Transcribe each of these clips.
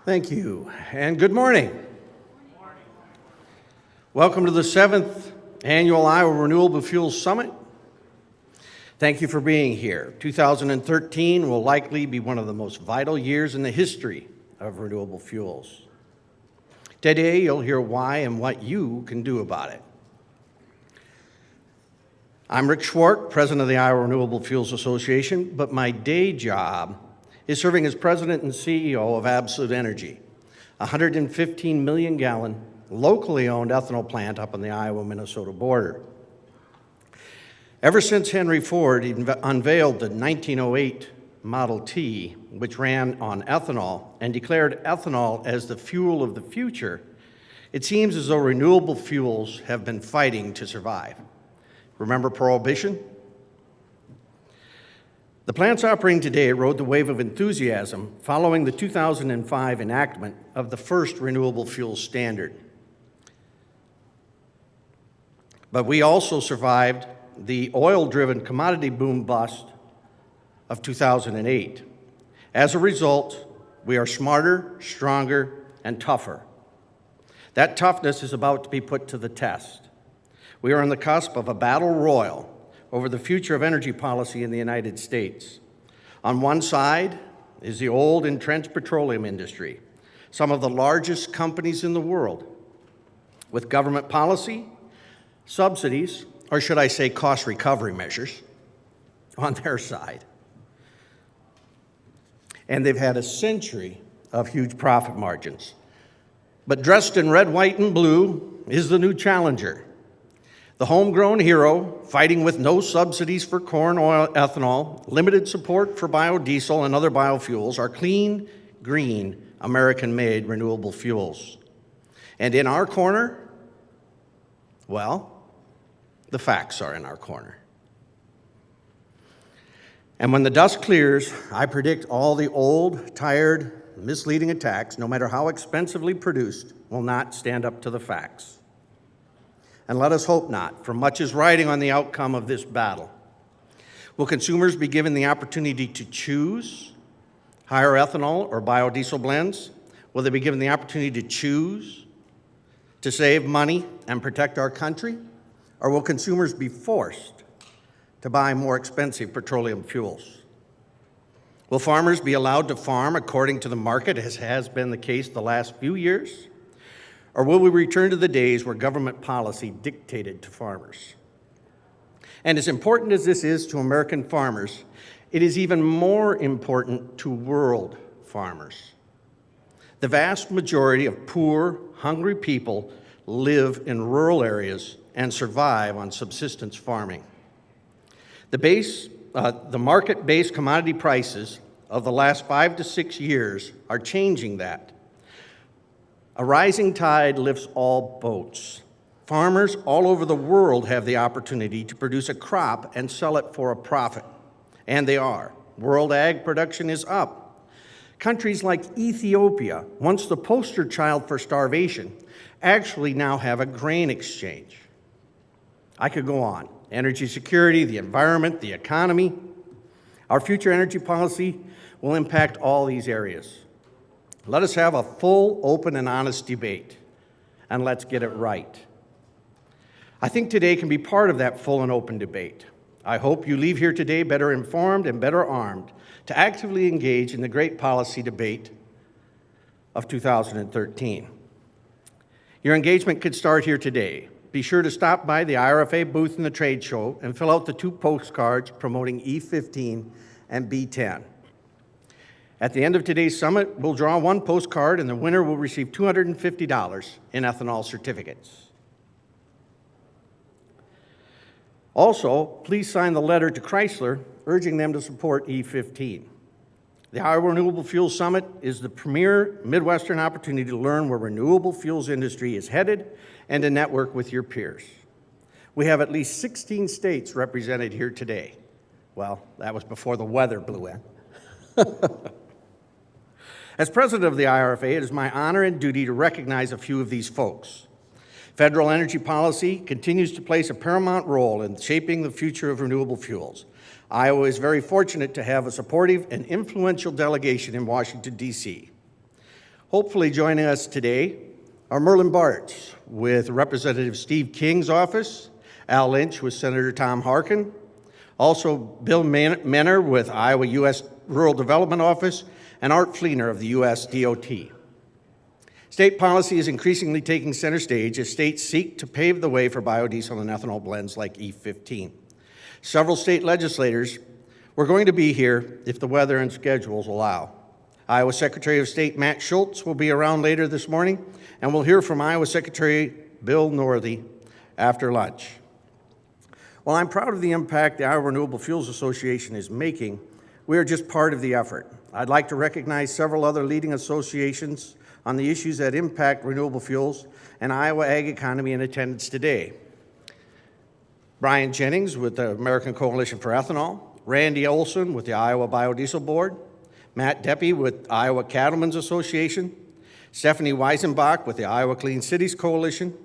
Thank you, and good morning. Welcome to the 7th Annual Iowa Renewable Fuels Summit. Thank you for being here. 2013 will likely be one of the most vital years in the history of renewable fuels. Today, you'll hear why and what you can do about it. I'm Rick Schwarck, president of the Iowa Renewable Fuels Association, but my day job is serving as president and CEO of Absolute Energy, a 115 million gallon, locally owned ethanol plant up on the Iowa-Minnesota border. Ever since Henry Ford unveiled the 1908 Model T, which ran on ethanol and declared ethanol as the fuel of the future, it seems as though renewable fuels have been fighting to survive. Remember Prohibition? The plants operating today rode the wave of enthusiasm following the 2005 enactment of the first renewable fuel standard. But we also survived the oil-driven commodity boom bust of 2008. As a result, we are smarter, stronger, and tougher. That toughness is about to be put to the test. We are on the cusp of a battle royal over the future of energy policy in the United States. On one side is the old entrenched petroleum industry, some of the largest companies in the world, with government policy, subsidies, or should I say cost recovery measures, on their side. And they've had a century of huge profit margins. But dressed in red, white, and blue is the new challenger. The homegrown hero, fighting with no subsidies for corn oil ethanol, limited support for biodiesel and other biofuels, are clean, green, American-made renewable fuels. And in our corner, well, the facts are in our corner. And when the dust clears, I predict all the old, tired, misleading attacks, no matter how expensively produced, will not stand up to the facts. And let us hope not, for much is riding on the outcome of this battle. Will consumers be given the opportunity to choose higher ethanol or biodiesel blends? Will they be given the opportunity to choose to save money and protect our country? Or will consumers be forced to buy more expensive petroleum fuels? Will farmers be allowed to farm according to the market, as has been the case the last few years? Or will we return to the days where government policy dictated to farmers? And as important as this is to American farmers, it is even more important to world farmers. The vast majority of poor, hungry people live in rural areas and survive on subsistence farming. The market-based commodity prices of the last 5 to 6 years are changing that. A rising tide lifts all boats. Farmers all over the world have the opportunity to produce a crop and sell it for a profit. And they are. World ag production is up. Countries like Ethiopia, once the poster child for starvation, actually now have a grain exchange. I could go on. Energy security, the environment, the economy. Our future energy policy will impact all these areas. Let us have a full, open, and honest debate, and let's get it right. I think today can be part of that full and open debate. I hope you leave here today better informed and better armed to actively engage in the great policy debate of 2013. Your engagement could start here today. Be sure to stop by the IRFA booth in the trade show and fill out the 2 postcards promoting E15 and B10. At the end of today's summit, we'll draw 1 postcard, and the winner will receive $250 in ethanol certificates. Also, please sign the letter to Chrysler urging them to support E15. The Iowa Renewable Fuels Summit is the premier Midwestern opportunity to learn where renewable fuels industry is headed and to network with your peers. We have at least 16 states represented here today. Well, that was before the weather blew in. As president of the IRFA, it is my honor and duty to recognize a few of these folks. Federal energy policy continues to play a paramount role in shaping the future of renewable fuels. Iowa is very fortunate to have a supportive and influential delegation in Washington, D.C. Hopefully joining us today are Merlin Bartz with Representative Steve King's office, Al Lynch with Senator Tom Harkin, also Bill Menner with Iowa U.S. Rural Development Office, and Art Fleener of the U.S. DOT. State policy is increasingly taking center stage as states seek to pave the way for biodiesel and ethanol blends like E15. Several state legislators were going to be here if the weather and schedules allow. Iowa Secretary of State Matt Schultz will be around later this morning, and we'll hear from Iowa Secretary Bill Northey after lunch. While I'm proud of the impact the Iowa Renewable Fuels Association is making, we are just part of the effort. I'd like to recognize several other leading associations on the issues that impact renewable fuels and Iowa ag economy in attendance today. Brian Jennings with the American Coalition for Ethanol, Randy Olson with the Iowa Biodiesel Board, Matt Deppie with Iowa Cattlemen's Association, Stephanie Weisenbach with the Iowa Clean Cities Coalition,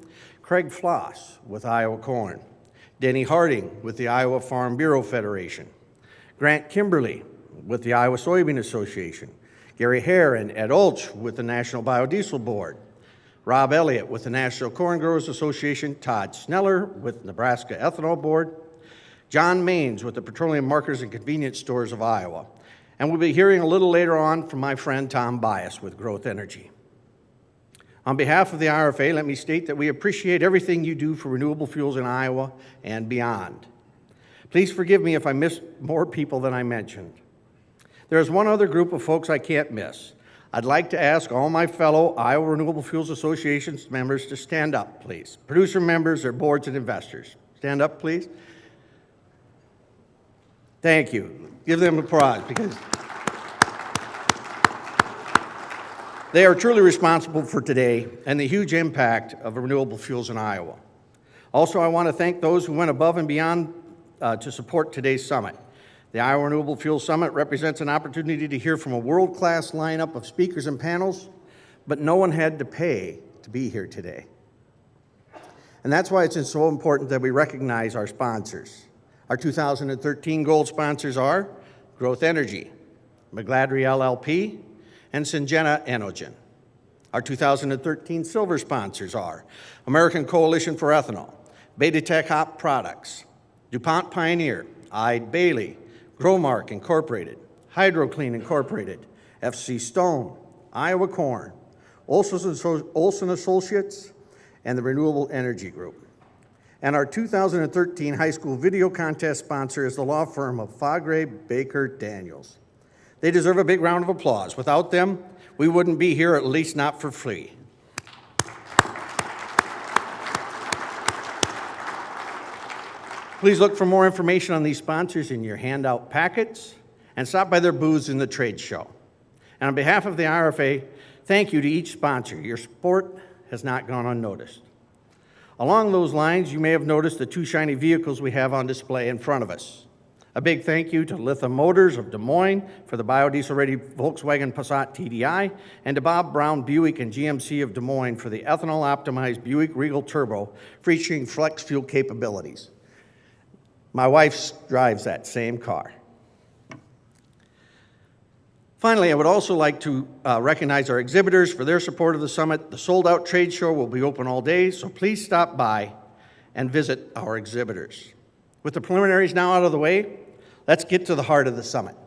Craig Floss with Iowa Corn, Denny Harding with the Iowa Farm Bureau Federation, Grant Kimberly with the Iowa Soybean Association, Gary Hare and Ed Ulch with the National Biodiesel Board, Rob Elliott with the National Corn Growers Association, Todd Sneller with Nebraska Ethanol Board, John Maines with the Petroleum Marketers and Convenience Stores of Iowa, and we'll be hearing a little later on from my friend Tom Bias with Growth Energy. On behalf of the IRFA, let me state that we appreciate everything you do for renewable fuels in Iowa and beyond. Please forgive me if I missed more people than I mentioned. There is one other group of folks I can't miss. I'd like to ask all my fellow Iowa Renewable Fuels Association members to stand up, please. Producer members, their boards, and investors. Stand up, please. Thank you. Give them applause because they are truly responsible for today and the huge impact of renewable fuels in Iowa. Also, I want to thank those who went above and beyond to support today's summit. The Iowa Renewable Fuels Summit represents an opportunity to hear from a world-class lineup of speakers and panels, but no one had to pay to be here today. And that's why it's so important that we recognize our sponsors. Our 2013 gold sponsors are Growth Energy, McGladrey LLP, and Syngenta Enogen. Our 2013 silver sponsors are American Coalition for Ethanol, Beta Tech Hop Products, DuPont Pioneer, Ide Bailey, Growmark Incorporated, HydroClean Incorporated, FC Stone, Iowa Corn, Olson Associates, and the Renewable Energy Group. And our 2013 high school video contest sponsor is the law firm of Fagre Baker Daniels. They deserve a big round of applause. Without them, we wouldn't be here, at least not for free. Please look for more information on these sponsors in your handout packets and stop by their booths in the trade show. And on behalf of the IRFA, thank you to each sponsor. Your support has not gone unnoticed. Along those lines, you may have noticed the two shiny vehicles we have on display in front of us. A big thank you to Lithium Motors of Des Moines for the biodiesel-ready Volkswagen Passat TDI, and to Bob Brown Buick and GMC of Des Moines for the ethanol-optimized Buick Regal Turbo featuring flex fuel capabilities. My wife drives that same car. Finally, I would also like to recognize our exhibitors for their support of the summit. The sold-out trade show will be open all day, so please stop by and visit our exhibitors. With the preliminaries now out of the way, let's get to the heart of the summit.